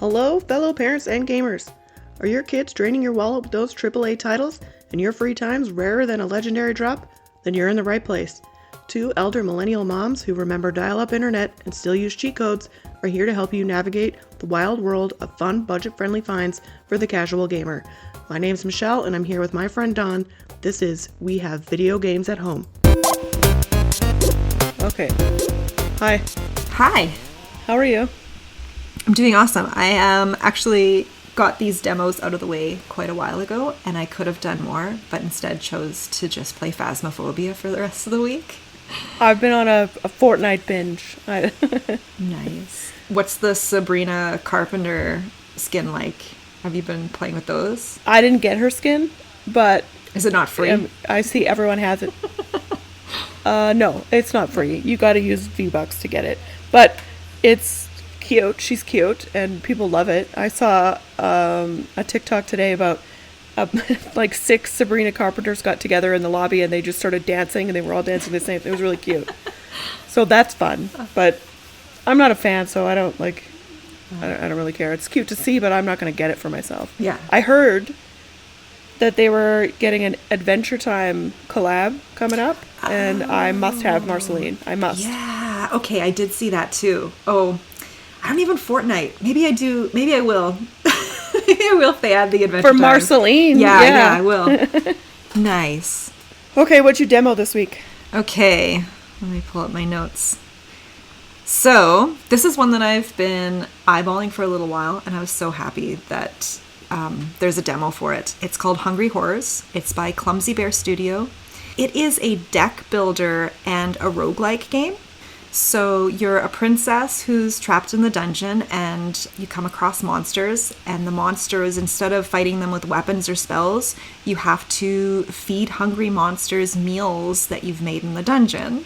Hello, fellow parents and gamers. Are your kids draining your wallet with those AAA titles and your free time's rarer than a legendary drop? Then you're in the right place. Two elder millennial moms who remember dial-up internet and still use cheat codes are here to help you navigate the wild world of fun, budget-friendly finds for the casual gamer. My name's Michelle, and I'm here with my friend Dawn. This is We Have Video Games at Home. Okay. Hi. Hi. How are you? I'm doing awesome. I actually got these demos out of the way quite a while ago, and I could have done more, but instead chose to just play Phasmophobia for the rest of the week. I've been on a Fortnite binge. Nice. What's the Sabrina Carpenter skin like? Have you been playing with those? I didn't get her skin, but... Is it not free? I see everyone has it. No, it's not free. You gotta use V-Bucks to get it. But it's cute. She's cute, and people love it. I saw a TikTok today about like 6 Sabrina Carpenters got together in the lobby, and they just started dancing, and they were all dancing the same. It was really cute. So that's fun. But I'm not a fan, so I don't really care. It's cute to see, but I'm not going to get it for myself. Yeah. I heard that they were getting an Adventure Time collab coming up, and I must have Marceline. I must. Yeah. Okay, I did see that too. Oh, I don't even Fortnite. Maybe I do. Maybe I will. Maybe I will if they add the Adventure For Time. Marceline. Yeah, I will. Nice. Okay, what'd you demo this week? Okay, let me pull up my notes. So, this is one that I've been eyeballing for a little while, and I was so happy that there's a demo for it. It's called Hungry Horrors. It's by Clumsy Bear Studio. It is a deck builder and a roguelike game. So you're a princess who's trapped in the dungeon, and you come across monsters, and the monsters, instead of fighting them with weapons or spells, you have to feed hungry monsters meals that you've made in the dungeon.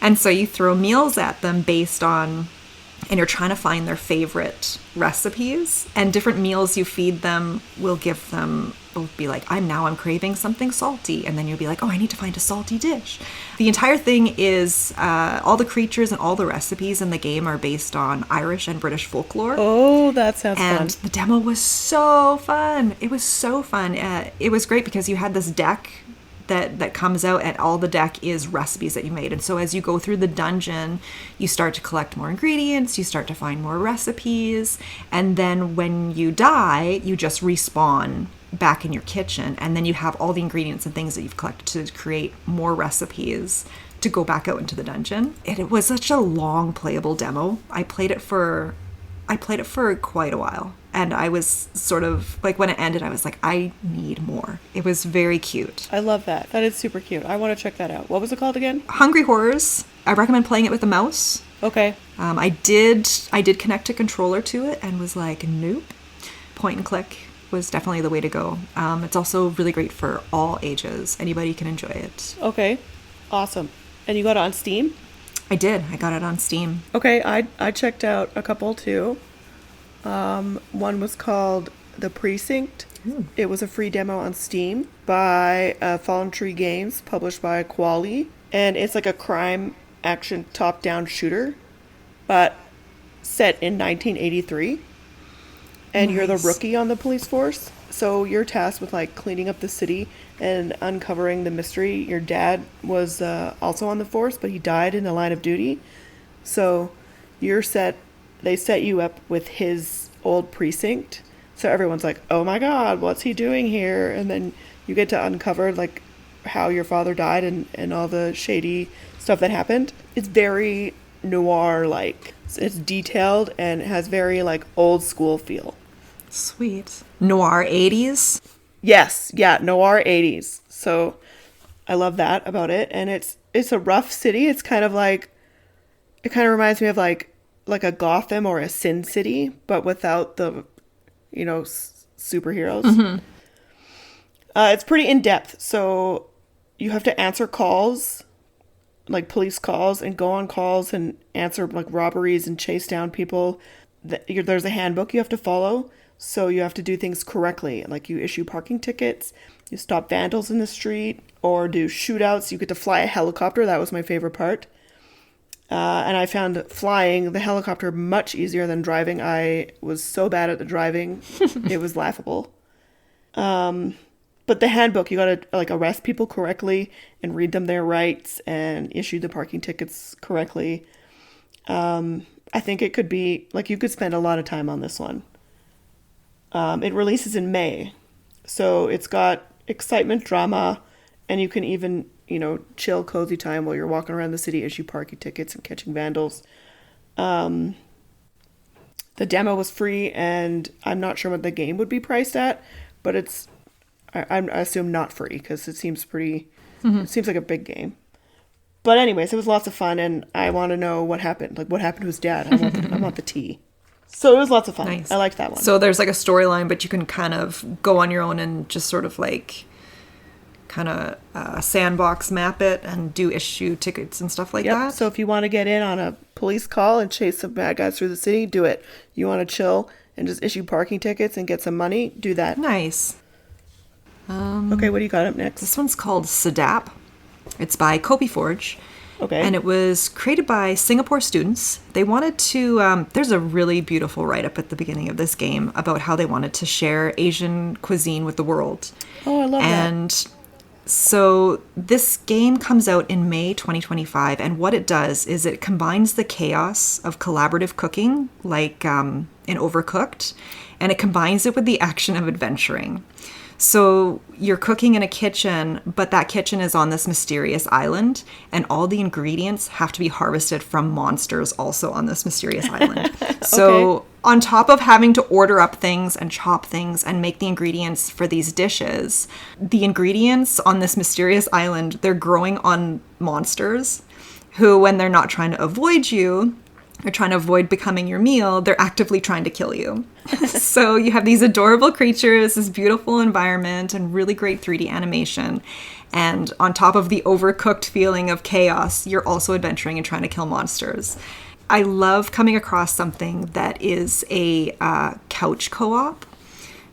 And so you throw meals at them based on, and you're trying to find their favorite recipes, and different meals you feed them will be like, I'm craving something salty, and then you'll be like, oh, I need to find a salty dish. The entire thing is, all the creatures and all the recipes in the game are based on Irish and British folklore. Oh, that sounds fun. And the demo was so fun. It was so fun. It was great because you had this deck that comes out, and all the deck is recipes that you made. And so as you go through the dungeon, you start to collect more ingredients, you start to find more recipes, and then when you die, you just respawn back in your kitchen, and then you have all the ingredients and things that you've collected to create more recipes to go back out into the dungeon. And it was such a long playable demo. I played it for quite a while, and I was sort of like, when it ended, I was like, I need more. It was very cute. I love that. That is super cute. I want to check that out. What was it called again? Hungry Horrors. I recommend playing it with a mouse. Okay. I did connect a controller to it and was like, nope. Point and click was definitely the way to go. It's also really great for all ages. Anybody can enjoy it. Okay. Awesome. And you got it on Steam? I did. I got it on Steam. Okay, I checked out a couple too. One was called The Precinct. It was a free demo on Steam by Fallen Tree Games, published by Quali. And it's like a crime action top-down shooter, but set in 1983. And You're the rookie on the police force. So you're tasked with like cleaning up the city and uncovering the mystery. Your dad was also on the force, but he died in the line of duty. So they set you up with his old precinct. So everyone's like, oh my God, what's he doing here? And then you get to uncover like how your father died and all the shady stuff that happened. It's very noir-like. It's detailed and it has very like old school feel. Sweet. Noir 80s? Yes, yeah, noir 80s. So I love that about it. And it's a rough city. It's kind of like, it kind of reminds me of like a Gotham or a Sin City, but without the, superheroes. Mm-hmm. It's pretty in-depth. So you have to answer calls, like police calls, and go on calls and answer like robberies and chase down people. There's a handbook you have to follow. So you have to do things correctly. Like you issue parking tickets, You stop vandals in the street or do shootouts. You get to fly a helicopter. That was my favorite part. And I found flying the helicopter much easier than driving. I was so bad at the driving. It was laughable. But the handbook, you got to like arrest people correctly and read them their rights and issue the parking tickets correctly. I think it could be like you could spend a lot of time on this one. It releases in May. So it's got excitement, drama, and you can even, chill, cozy time while you're walking around the city, issue parking tickets and catching vandals. The demo was free, and I'm not sure what the game would be priced at, but I assume not free because it seems it seems like a big game. But anyways, it was lots of fun, and I want to know what happened. Like, what happened to his dad? I want the tea. So it was lots of fun. Nice. I liked that one. So there's like a storyline, but you can kind of go on your own and just sort of like sandbox map it and do issue tickets and stuff like that. So if you want to get in on a police call and chase some bad guys through the city, do it. You want to chill and just issue parking tickets and get some money, do that. Nice. Okay, what do you got up next? This one's called SEDAP. It's by Copy Forge. Okay. And it was created by Singapore students. They wanted to, there's a really beautiful write-up at the beginning of this game about how they wanted to share Asian cuisine with the world. Oh, I love that. And so this game comes out in May 2025, and what it does is it combines the chaos of collaborative cooking, like in Overcooked, and it combines it with the action of adventuring. So you're cooking in a kitchen, but that kitchen is on this mysterious island, and all the ingredients have to be harvested from monsters also on this mysterious island. So on top of having to order up things and chop things and make the ingredients for these dishes, the ingredients on this mysterious island, they're growing on monsters who, when they're not trying to avoid you, they're trying to avoid becoming your meal, they're actively trying to kill you. So you have these adorable creatures, this beautiful environment, and really great 3D animation. And on top of the overcooked feeling of chaos, you're also adventuring and trying to kill monsters. I love coming across something that is a couch co-op,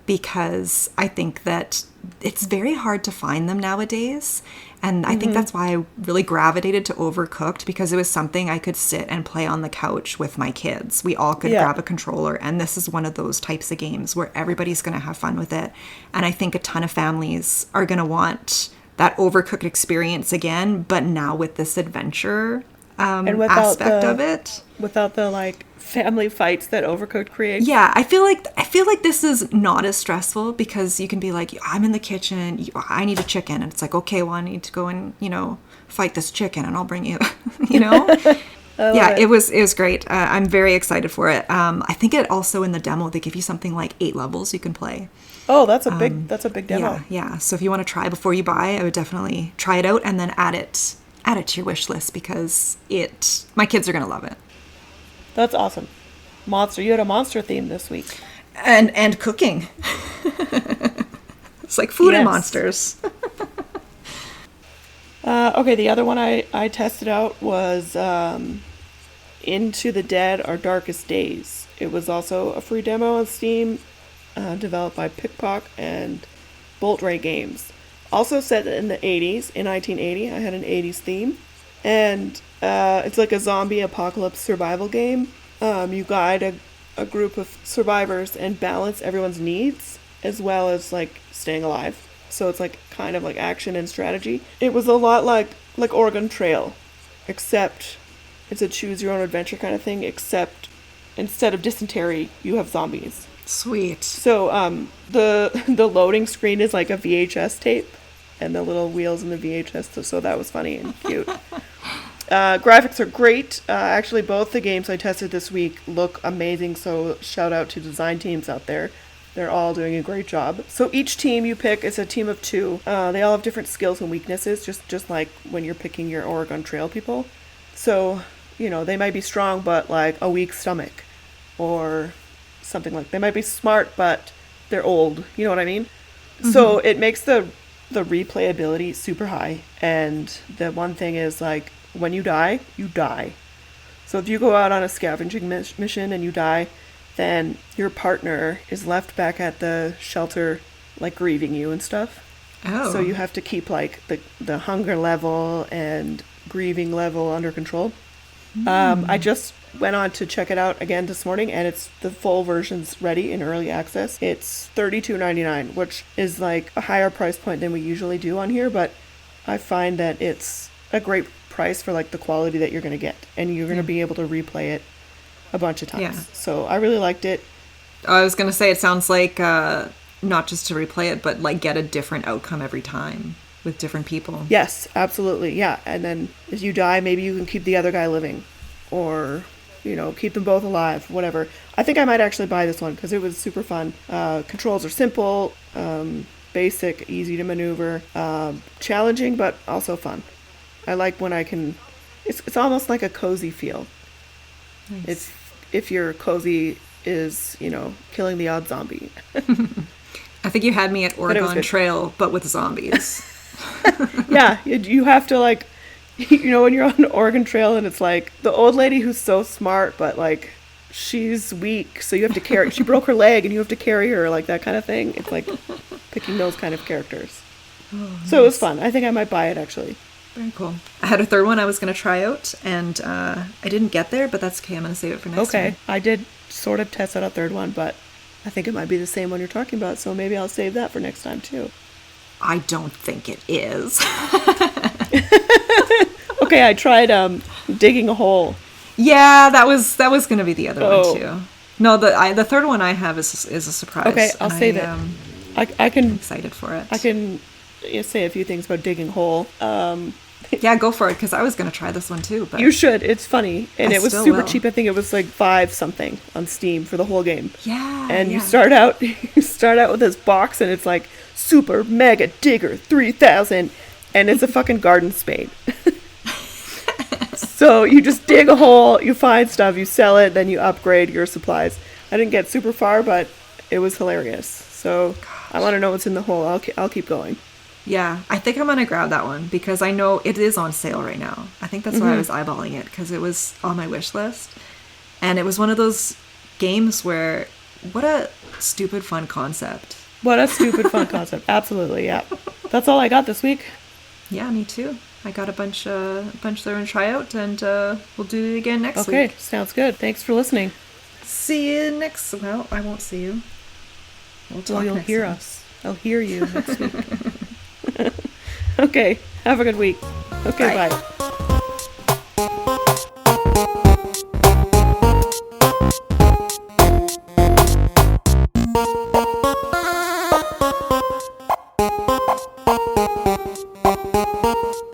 because I think that it's very hard to find them nowadays. And I think that's why I really gravitated to Overcooked, because it was something I could sit and play on the couch with my kids. We all could grab a controller, and this is one of those types of games where everybody's going to have fun with it. And I think a ton of families are going to want that Overcooked experience again, but now with this adventure and aspect of it. Without the like family fights that Overcooked creates. Yeah, I feel like this is not as stressful, because you can be like, I'm in the kitchen, I need a chicken, and it's like, okay, well, I need to go and fight this chicken, and I'll bring you, it was great. I'm very excited for it. I think it also in the demo they give you something like 8 levels you can play. Oh, that's a big demo. Yeah. So if you want to try before you buy, I would definitely try it out and then add it to your wish list, because my kids are gonna love it. That's awesome. You had a monster theme this week. And cooking. It's like food and monsters. Okay, the other one I tested out was Into the Dead, Our Darkest Days. It was also a free demo on Steam, developed by Pickpock and Bolt Ray Games. Also set in the 80s, in 1980. I had an 80s theme. And it's like a zombie apocalypse survival game. You guide a group of survivors and balance everyone's needs, as well as like staying alive. So it's like kind of like action and strategy. It was a lot like Oregon Trail, except it's a choose your own adventure kind of thing, except instead of dysentery, you have zombies. Sweet. So the loading screen is like a VHS tape, and the little wheels in the VHS, so that was funny and cute. Graphics are great. Actually, both the games I tested this week look amazing, so shout out to design teams out there. They're all doing a great job. So each team you pick is a team of 2. They all have different skills and weaknesses, just like when you're picking your Oregon Trail people. So, they might be strong, but like a weak stomach, or something like they might be smart, but they're old. You know what I mean? Mm-hmm. So it makes the replayability super high. And the one thing is like, when you die, you die. So if you go out on a scavenging mission and you die, then your partner is left back at the shelter, like grieving you and stuff. Oh. So you have to keep like the hunger level and grieving level under control. I just went on to check it out again this morning, and it's the full version's ready in early access. It's $32.99, which is like a higher price point than we usually do on here, but I find that it's a great price for like the quality that you're going to get, and you're going to be able to replay it a bunch of times. Yeah. So I really liked it. I was going to say, it sounds like not just to replay it, but like get a different outcome every time with different people. Yes, absolutely. Yeah. And then as you die, maybe you can keep the other guy living, or, keep them both alive, whatever. I think I might actually buy this one because it was super fun. Controls are simple, basic, easy to maneuver, challenging, but also fun. I like when I can, it's almost like a cozy feel. Nice. It's if your cozy is, killing the odd zombie. I think you had me at Oregon Trail, but with zombies. Yeah, you have to like, when you're on Oregon Trail and it's like the old lady who's so smart, but like she's weak, so you have to carry, she broke her leg and you have to carry her, like that kind of thing. It's like picking those kind of characters. Oh, so nice. It was fun. I think I might buy it actually. Very cool. I had a third one I was going to try out, and I didn't get there, but that's okay. I'm going to save it for next time. Okay, I did sort of test out a third one, but I think it might be the same one you're talking about, so maybe I'll save that for next time too. I don't think it is. Okay, I tried digging a hole. Yeah, that was going to be the other one too. No, the third one I have is a surprise. Okay, I'll save it. I can. I'm excited for it. I can say a few things about digging hole. Yeah, go for it, because I was going to try this one too. But you should. It's funny, and it was super will. cheap. I think it was like $5 something on Steam for the whole game. Yeah. And you start out with this box, and it's like Super Mega Digger 3000, and it's a fucking garden spade. So you just dig a hole, you find stuff, you sell it, then you upgrade your supplies. I didn't get super far, but it was hilarious. So I want to know what's in the hole. I'll keep going. Yeah, I think I'm going to grab that one because I know it is on sale right now. I think that's why I was eyeballing it, because it was on my wish list. And it was one of those games where, what a stupid fun concept. What a stupid fun concept. Absolutely, yeah. That's all I got this week. Yeah, me too. I got a bunch that I'm going to try out, and we'll do it again next week. Okay, sounds good. Thanks for listening. See you next... Well, I won't see you. We'll talk you'll next hear time. us. I'll hear you next week. Okay, have a good week. Okay, bye. Bye.